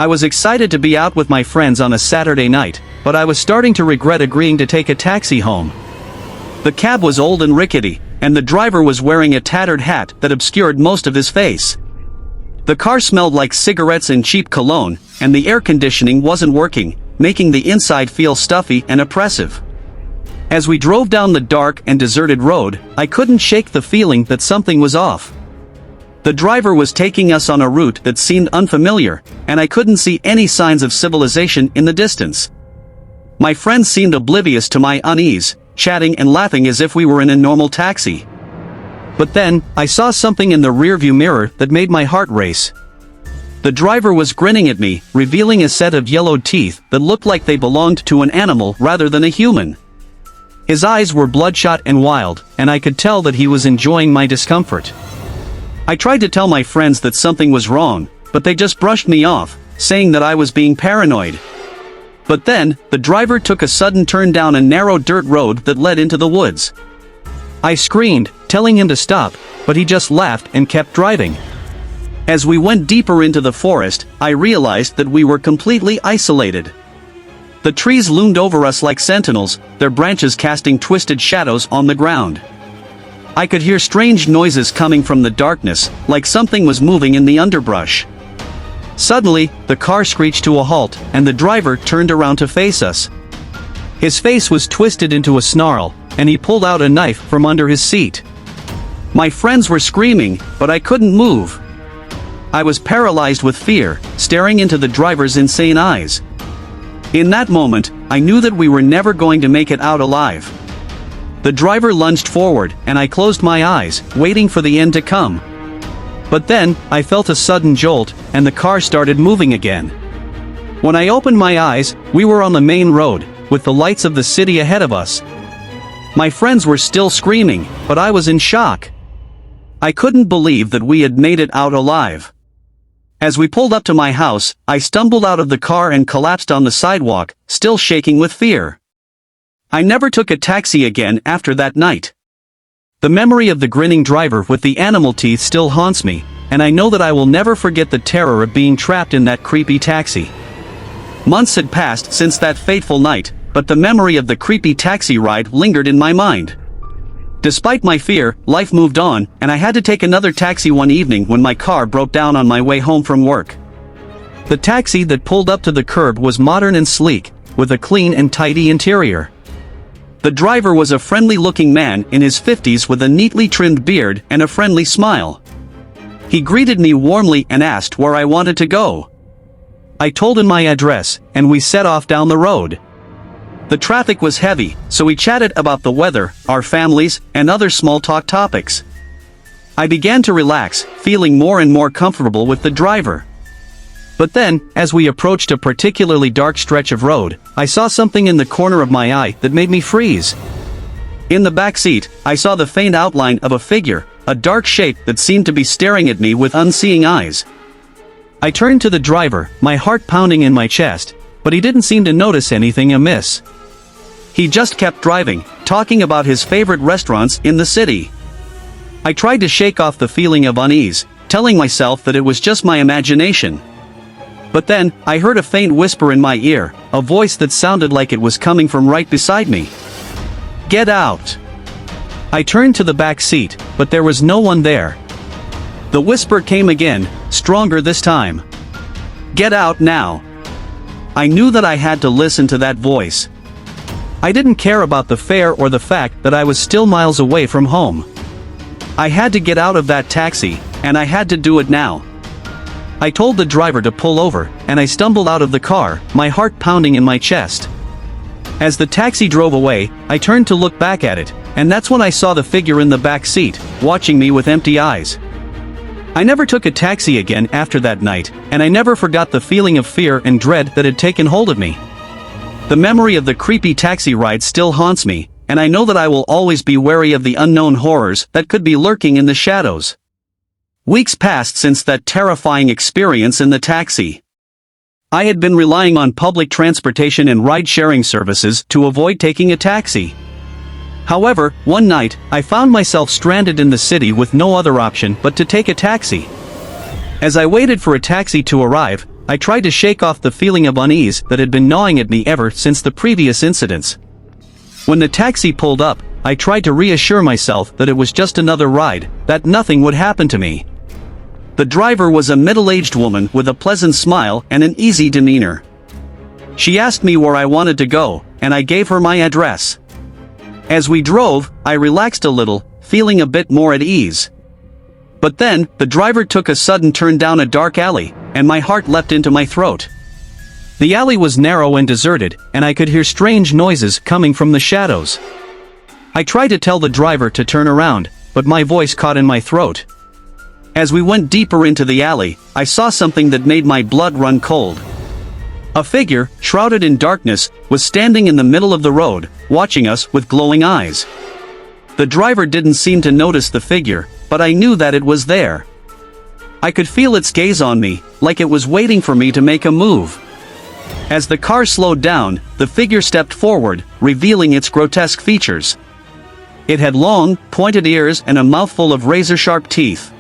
I was excited to be out with my friends on a Saturday night, but I was starting to regret agreeing to take a taxi home. The cab was old and rickety, and the driver was wearing a tattered hat that obscured most of his face. The car smelled like cigarettes and cheap cologne, and the air conditioning wasn't working, making the inside feel stuffy and oppressive. As we drove down the dark and deserted road, I couldn't shake the feeling that something was off. The driver was taking us on a route that seemed unfamiliar, and I couldn't see any signs of civilization in the distance. My friends seemed oblivious to my unease, chatting and laughing as if we were in a normal taxi. But then, I saw something in the rearview mirror that made my heart race. The driver was grinning at me, revealing a set of yellowed teeth that looked like they belonged to an animal rather than a human. His eyes were bloodshot and wild, and I could tell that he was enjoying my discomfort. I tried to tell my friends that something was wrong, but they just brushed me off, saying that I was being paranoid. But then, the driver took a sudden turn down a narrow dirt road that led into the woods. I screamed, telling him to stop, but he just laughed and kept driving. As we went deeper into the forest, I realized that we were completely isolated. The trees loomed over us like sentinels, their branches casting twisted shadows on the ground. I could hear strange noises coming from the darkness, like something was moving in the underbrush. Suddenly, the car screeched to a halt, and the driver turned around to face us. His face was twisted into a snarl, and he pulled out a knife from under his seat. My friends were screaming, but I couldn't move. I was paralyzed with fear, staring into the driver's insane eyes. In that moment, I knew that we were never going to make it out alive. The driver lunged forward, and I closed my eyes, waiting for the end to come. But then, I felt a sudden jolt, and the car started moving again. When I opened my eyes, we were on the main road, with the lights of the city ahead of us. My friends were still screaming, but I was in shock. I couldn't believe that we had made it out alive. As we pulled up to my house, I stumbled out of the car and collapsed on the sidewalk, still shaking with fear. I never took a taxi again after that night. The memory of the grinning driver with the animal teeth still haunts me, and I know that I will never forget the terror of being trapped in that creepy taxi. Months had passed since that fateful night, but the memory of the creepy taxi ride lingered in my mind. Despite my fear, life moved on, and I had to take another taxi one evening when my car broke down on my way home from work. The taxi that pulled up to the curb was modern and sleek, with a clean and tidy interior. The driver was a friendly-looking man in his 50s with a neatly trimmed beard and a friendly smile. He greeted me warmly and asked where I wanted to go. I told him my address, and we set off down the road. The traffic was heavy, so we chatted about the weather, our families, and other small-talk topics. I began to relax, feeling more and more comfortable with the driver. But then, as we approached a particularly dark stretch of road, I saw something in the corner of my eye that made me freeze. In the back seat, I saw the faint outline of a figure, a dark shape that seemed to be staring at me with unseeing eyes. I turned to the driver, my heart pounding in my chest, but he didn't seem to notice anything amiss. He just kept driving, talking about his favorite restaurants in the city. I tried to shake off the feeling of unease, telling myself that it was just my imagination. But then, I heard a faint whisper in my ear, a voice that sounded like it was coming from right beside me. "Get out!" I turned to the back seat, but there was no one there. The whisper came again, stronger this time. "Get out now!" I knew that I had to listen to that voice. I didn't care about the fare or the fact that I was still miles away from home. I had to get out of that taxi, and I had to do it now. I told the driver to pull over, and I stumbled out of the car, my heart pounding in my chest. As the taxi drove away, I turned to look back at it, and that's when I saw the figure in the back seat, watching me with empty eyes. I never took a taxi again after that night, and I never forgot the feeling of fear and dread that had taken hold of me. The memory of the creepy taxi ride still haunts me, and I know that I will always be wary of the unknown horrors that could be lurking in the shadows. Weeks passed since that terrifying experience in the taxi. I had been relying on public transportation and ride-sharing services to avoid taking a taxi. However, one night, I found myself stranded in the city with no other option but to take a taxi. As I waited for a taxi to arrive, I tried to shake off the feeling of unease that had been gnawing at me ever since the previous incidents. When the taxi pulled up, I tried to reassure myself that it was just another ride, that nothing would happen to me. The driver was a middle-aged woman with a pleasant smile and an easy demeanor. She asked me where I wanted to go, and I gave her my address. As we drove, I relaxed a little, feeling a bit more at ease. But then, the driver took a sudden turn down a dark alley, and my heart leapt into my throat. The alley was narrow and deserted, and I could hear strange noises coming from the shadows. I tried to tell the driver to turn around, but my voice caught in my throat. As we went deeper into the alley, I saw something that made my blood run cold. A figure, shrouded in darkness, was standing in the middle of the road, watching us with glowing eyes. The driver didn't seem to notice the figure, but I knew that it was there. I could feel its gaze on me, like it was waiting for me to make a move. As the car slowed down, the figure stepped forward, revealing its grotesque features. It had long, pointed ears and a mouthful of razor-sharp teeth.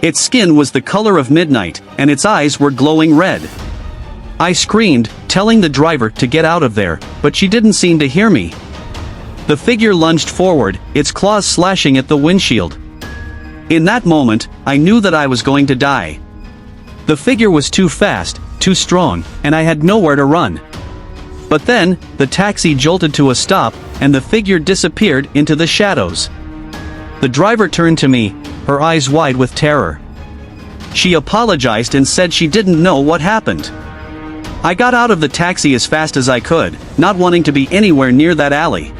Its skin was the color of midnight, and its eyes were glowing red. I screamed, telling the driver to get out of there, but she didn't seem to hear me. The figure lunged forward, its claws slashing at the windshield. In that moment, I knew that I was going to die. The figure was too fast, too strong, and I had nowhere to run. But then, the taxi jolted to a stop, and the figure disappeared into the shadows. The driver turned to me, her eyes wide with terror. She apologized and said she didn't know what happened. I got out of the taxi as fast as I could, not wanting to be anywhere near that alley.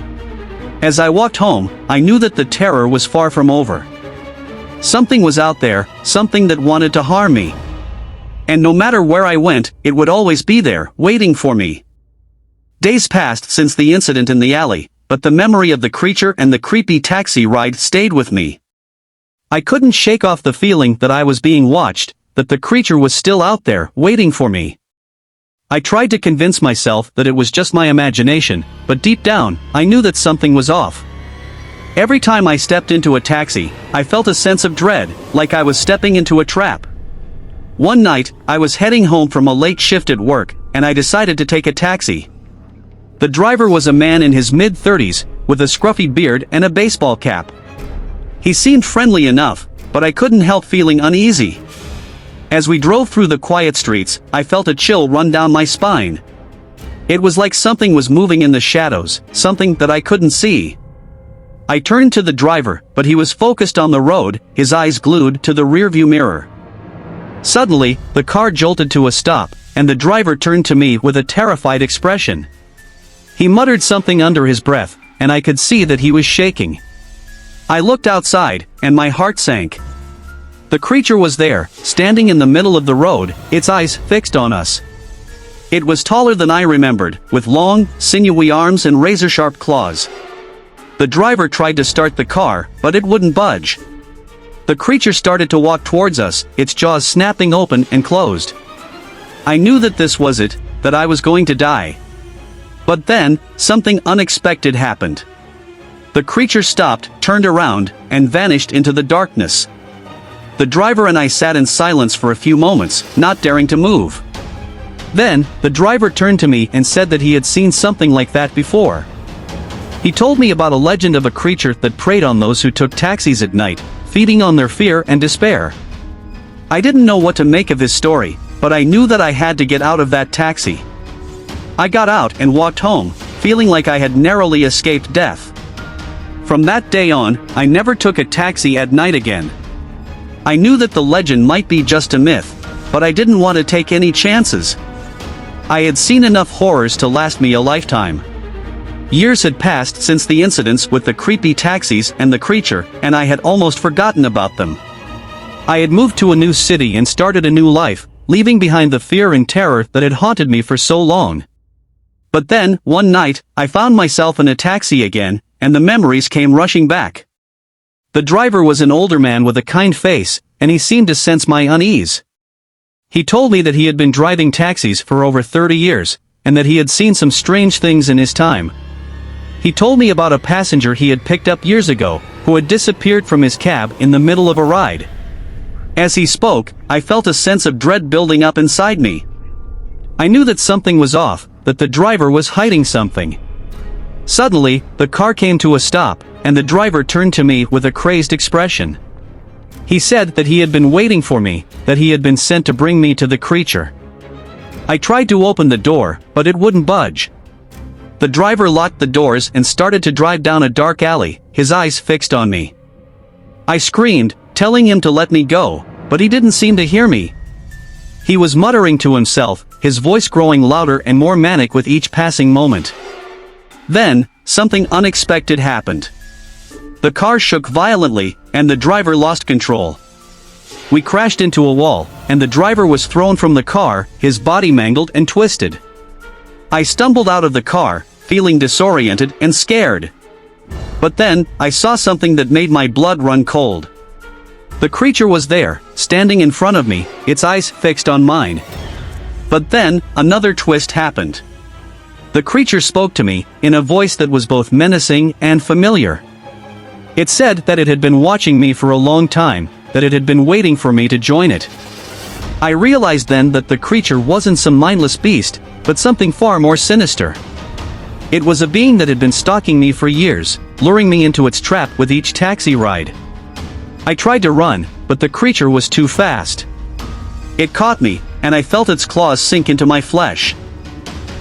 As I walked home, I knew that the terror was far from over. Something was out there, something that wanted to harm me. And no matter where I went, it would always be there, waiting for me. Days passed since the incident in the alley, but the memory of the creature and the creepy taxi ride stayed with me. I couldn't shake off the feeling that I was being watched, that the creature was still out there, waiting for me. I tried to convince myself that it was just my imagination, but deep down, I knew that something was off. Every time I stepped into a taxi, I felt a sense of dread, like I was stepping into a trap. One night, I was heading home from a late shift at work, and I decided to take a taxi. The driver was a man in his mid-30s, with a scruffy beard and a baseball cap. He seemed friendly enough, but I couldn't help feeling uneasy. As we drove through the quiet streets, I felt a chill run down my spine. It was like something was moving in the shadows, something that I couldn't see. I turned to the driver, but he was focused on the road, his eyes glued to the rearview mirror. Suddenly, the car jolted to a stop, and the driver turned to me with a terrified expression. He muttered something under his breath, and I could see that he was shaking. I looked outside, and my heart sank. The creature was there, standing in the middle of the road, its eyes fixed on us. It was taller than I remembered, with long, sinewy arms and razor-sharp claws. The driver tried to start the car, but it wouldn't budge. The creature started to walk towards us, its jaws snapping open and closed. I knew that this was it, that I was going to die. But then, something unexpected happened. The creature stopped, turned around, and vanished into the darkness. The driver and I sat in silence for a few moments, not daring to move. Then, the driver turned to me and said that he had seen something like that before. He told me about a legend of a creature that preyed on those who took taxis at night, feeding on their fear and despair. I didn't know what to make of his story, but I knew that I had to get out of that taxi. I got out and walked home, feeling like I had narrowly escaped death. From that day on, I never took a taxi at night again. I knew that the legend might be just a myth, but I didn't want to take any chances. I had seen enough horrors to last me a lifetime. Years had passed since the incidents with the creepy taxis and the creature, and I had almost forgotten about them. I had moved to a new city and started a new life, leaving behind the fear and terror that had haunted me for so long. But then, one night, I found myself in a taxi again, and the memories came rushing back. The driver was an older man with a kind face, and he seemed to sense my unease. He told me that he had been driving taxis for over 30 years, and that he had seen some strange things in his time. He told me about a passenger he had picked up years ago, who had disappeared from his cab in the middle of a ride. As he spoke, I felt a sense of dread building up inside me. I knew that something was off, that the driver was hiding something. Suddenly, the car came to a stop, and the driver turned to me with a crazed expression. He said that he had been waiting for me, that he had been sent to bring me to the creature. I tried to open the door, but it wouldn't budge. The driver locked the doors and started to drive down a dark alley, his eyes fixed on me. I screamed, telling him to let me go, but he didn't seem to hear me. He was muttering to himself, his voice growing louder and more manic with each passing moment. Then, something unexpected happened. The car shook violently, and the driver lost control. We crashed into a wall, and the driver was thrown from the car, his body mangled and twisted. I stumbled out of the car, feeling disoriented and scared. But then, I saw something that made my blood run cold. The creature was there, standing in front of me, its eyes fixed on mine. But then, another twist happened. The creature spoke to me, in a voice that was both menacing and familiar. It said that it had been watching me for a long time, that it had been waiting for me to join it. I realized then that the creature wasn't some mindless beast, but something far more sinister. It was a being that had been stalking me for years, luring me into its trap with each taxi ride. I tried to run, but the creature was too fast. It caught me, and I felt its claws sink into my flesh.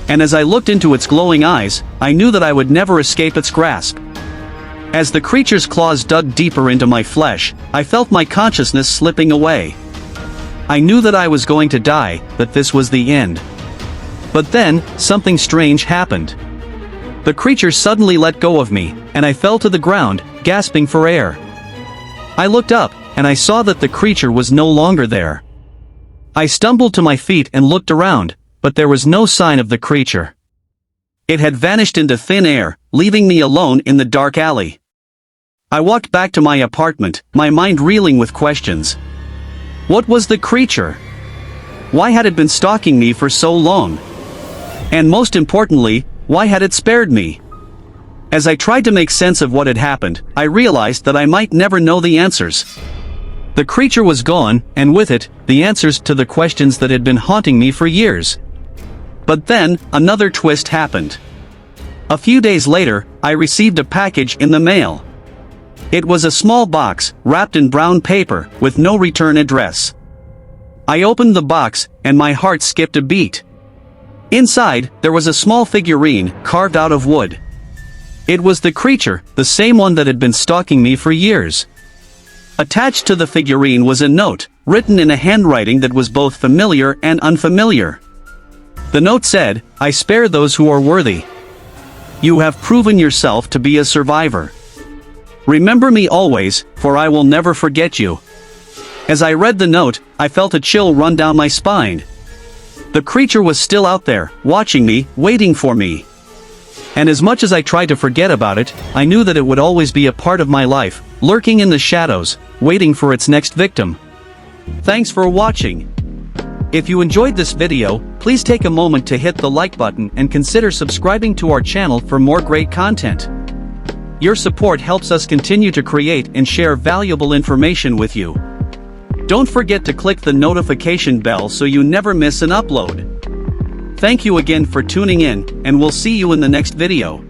And as I looked into its glowing eyes, I knew that I would never escape its grasp. As the creature's claws dug deeper into my flesh, I felt my consciousness slipping away. I knew that I was going to die, that this was the end. But then, something strange happened. The creature suddenly let go of me, and I fell to the ground, gasping for air. I looked up, and I saw that the creature was no longer there. I stumbled to my feet and looked around, but there was no sign of the creature. It had vanished into thin air, leaving me alone in the dark alley. I walked back to my apartment, my mind reeling with questions. What was the creature? Why had it been stalking me for so long? And most importantly, why had it spared me? As I tried to make sense of what had happened, I realized that I might never know the answers. The creature was gone, and with it, the answers to the questions that had been haunting me for years. But then, another twist happened. A few days later, I received a package in the mail. It was a small box, wrapped in brown paper, with no return address. I opened the box, and my heart skipped a beat. Inside, there was a small figurine, carved out of wood. It was the creature, the same one that had been stalking me for years. Attached to the figurine was a note, written in a handwriting that was both familiar and unfamiliar. The note said, "I spare those who are worthy. You have proven yourself to be a survivor. Remember me always, for I will never forget you." As I read the note, I felt a chill run down my spine. The creature was still out there, watching me, waiting for me. And as much as I tried to forget about it, I knew that it would always be a part of my life, lurking in the shadows, waiting for its next victim. Thanks for watching. If you enjoyed this video, please take a moment to hit the like button and consider subscribing to our channel for more great content. Your support helps us continue to create and share valuable information with you. Don't forget to click the notification bell so you never miss an upload. Thank you again for tuning in, and we'll see you in the next video.